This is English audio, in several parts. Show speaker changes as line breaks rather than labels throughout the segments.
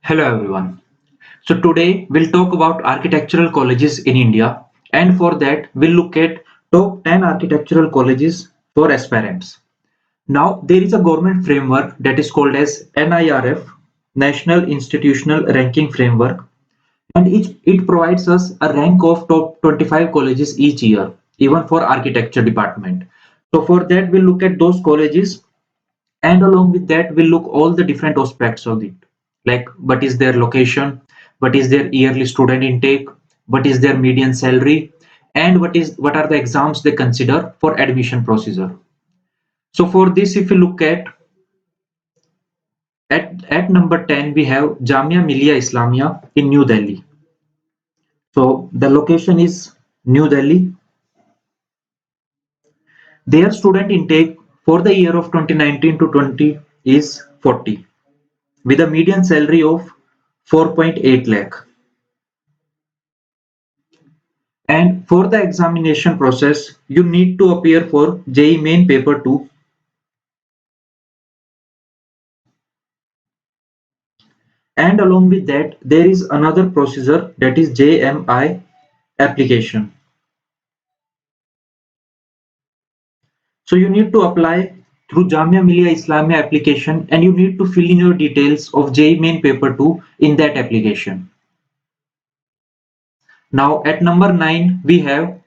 Hello everyone. So today we'll talk about architectural colleges in India, and for that we'll look at top 10 architectural colleges for aspirants. Now there is a government framework that is called as NIRF, National Institutional Ranking Framework, and it provides us a rank of top 25 colleges each year, even for architecture department. So for that we'll look at those colleges, and along with that we'll look all the different aspects of it, like what is their location, what is their yearly student intake, what is their median salary, and what are the exams they consider for admission procedure. So for this, if you look at number 10, we have Jamia Millia Islamia in New Delhi. So the location is New Delhi. Their student intake for the year of 2019 to 20 is 40, with a median salary of 4.8 lakh. And for the examination process, you need to appear for JEE Main Paper 2, and along with that, there is another procedure, that is JMI application. So you need to apply through Jamia Millia Islamia application, and you need to fill in your details of JEE Main Paper 2 in that application. Now at number 9, we have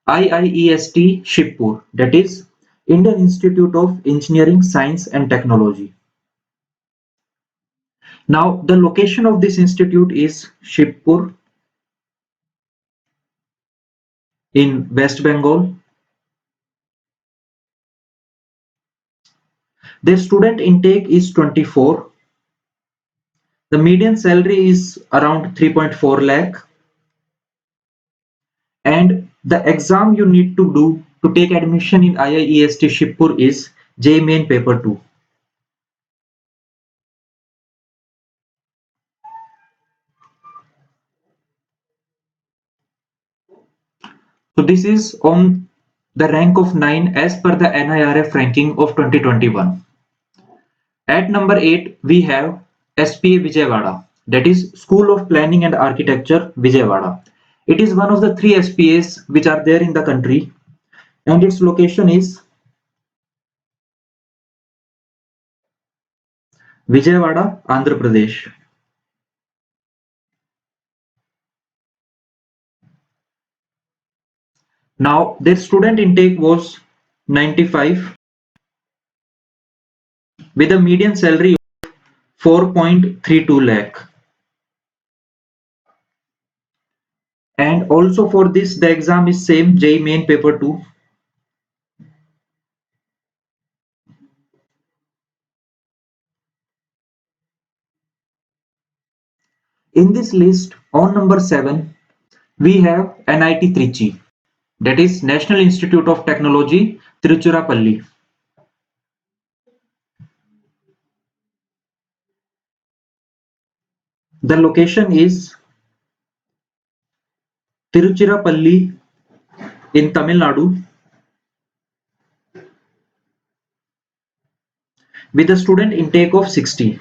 IIEST Shibpur, that is Indian Institute of Engineering, Science and Technology. Now the location of this institute is Shibpur in West Bengal. Their student intake is 24. The median salary is around 3.4 lakh, and the exam you need to do to take admission in IIEST Shibpur is JEE Main Paper 2. So this is on the rank of 9 as per the NIRF ranking of 2021. At number 8, we have SPA Vijayawada, that is School of Planning and Architecture, Vijayawada. It is one of the three SPAs which are there in the country, and its location is Vijayawada, Andhra Pradesh. Now, their student intake was 95, with a median salary of 4.32 lakh. And also for this, the exam is same, JEE Main Paper 2. In this list, on number 7, we have NIT Trichy, that is National Institute of Technology, Tiruchirappalli. The location is Tiruchirappalli in Tamil Nadu, with a student intake of 60.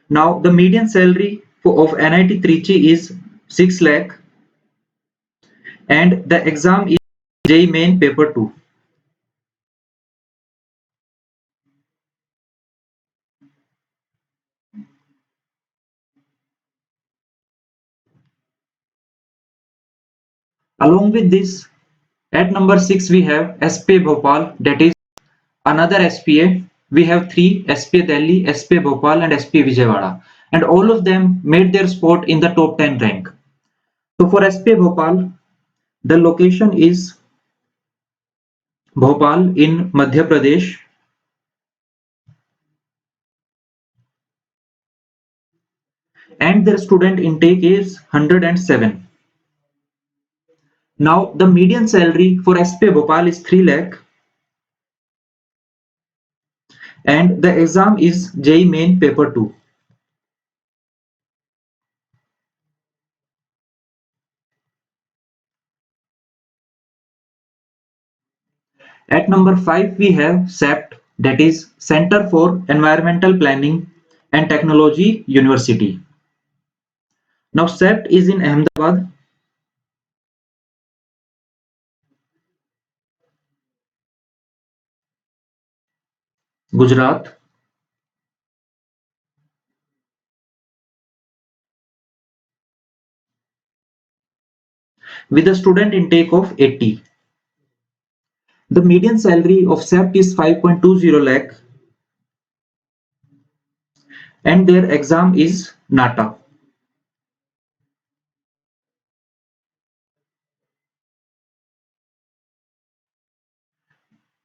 Now, the median salary of NIT Trichy is 6 lakh, and the exam is JEE Main Paper 2. Along with this, at number 6 we have SPA Bhopal, that is another SPA. We have three: SPA Delhi, SPA Bhopal and SPA Vijayawada, and all of them made their spot in the top 10 rank. So for SPA Bhopal, the location is Bhopal in Madhya Pradesh, and their student intake is 107. Now the median salary for SPA Bhopal is 3 lakh, and the exam is JEE Main Paper 2. At number 5 we have CEPT, that is Center for Environmental Planning and Technology University. Now SEPT is in Ahmedabad, Gujarat, with a student intake of 80. The median salary of SEPT is 5.20 lakh and their exam is NATA.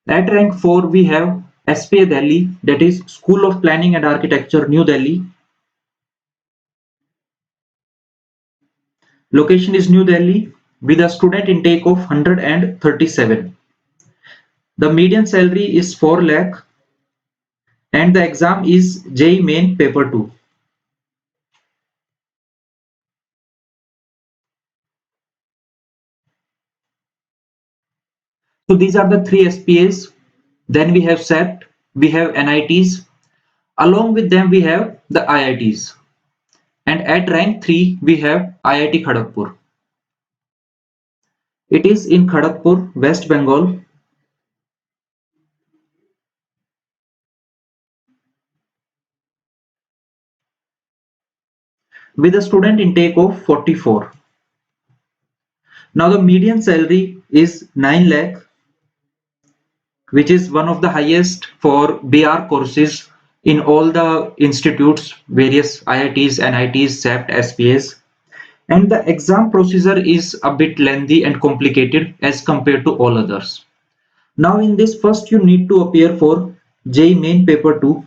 At rank 4 we have SPA Delhi, that is School of Planning and Architecture, New Delhi. Location is New Delhi with a student intake of 137. The median salary is 4 lakh and the exam is JEE Main Paper 2. So these are the three SPAs. Then we have SEPT, we have NITs. Along with them we have the IITs. And at rank 3 we have IIT Kharagpur. It is in Kharagpur, West Bengal. With a student intake of 44. Now the median salary is 9 lakh, which is one of the highest for BR courses in all the institutes, various IITs, NITs, SEPT, SPAs. And the exam procedure is a bit lengthy and complicated as compared to all others. Now in this, first you need to appear for JEE Main Paper 2.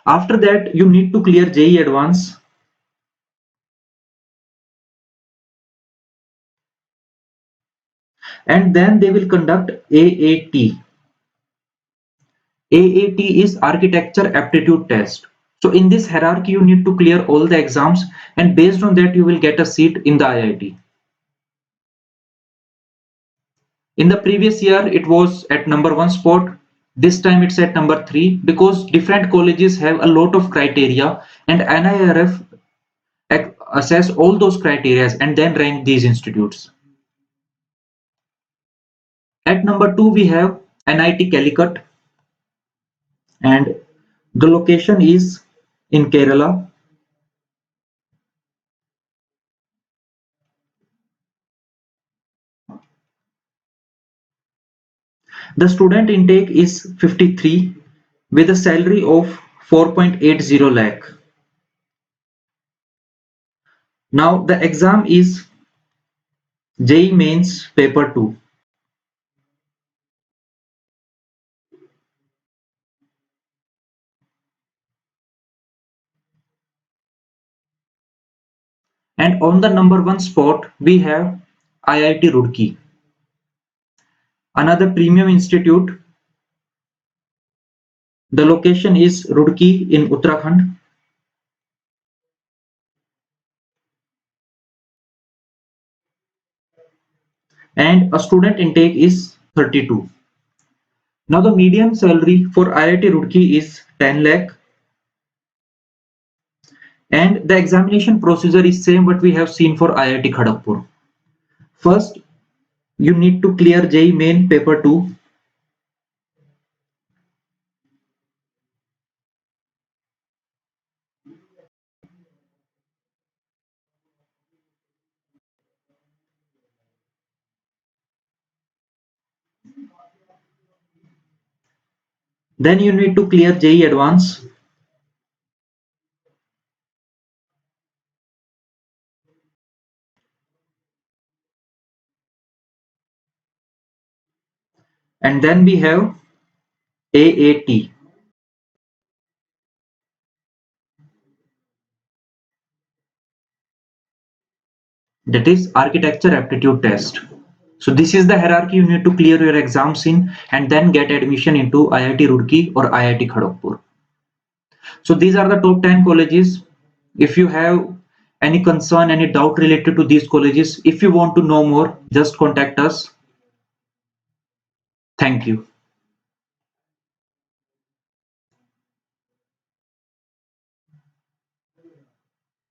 After that you need to clear JEE Advance. And then they will conduct AAT. AAT is Architecture Aptitude Test. So in this hierarchy, you need to clear all the exams, and based on that, you will get a seat in the IIT. In the previous year, it was at number 1 spot. This time it's at number 3 because different colleges have a lot of criteria, and NIRF assess all those criteria and then rank these institutes. At number 2, we have NIT Calicut, and the location is in Kerala. The student intake is 53 with a salary of 4.80 lakh. Now the exam is JEE Mains Paper 2. And on the number 1 spot we have IIT Roorkee, another premium institute. The location is Roorkee in Uttarakhand. And a student intake is 32. Now the median salary for IIT Roorkee is 10 lakh. And the examination procedure is same what we have seen for IIT Kharagpur. First, you need to clear JEE Main Paper 2. Then you need to clear JEE Advance. And then we have AAT. That is Architecture Aptitude Test. So this is the hierarchy you need to clear your exams in and then get admission into IIT Roorkee or IIT Kharagpur. So these are the top 10 colleges. If you have any concern, any doubt related to these colleges, if you want to know more, just contact us. Thank you.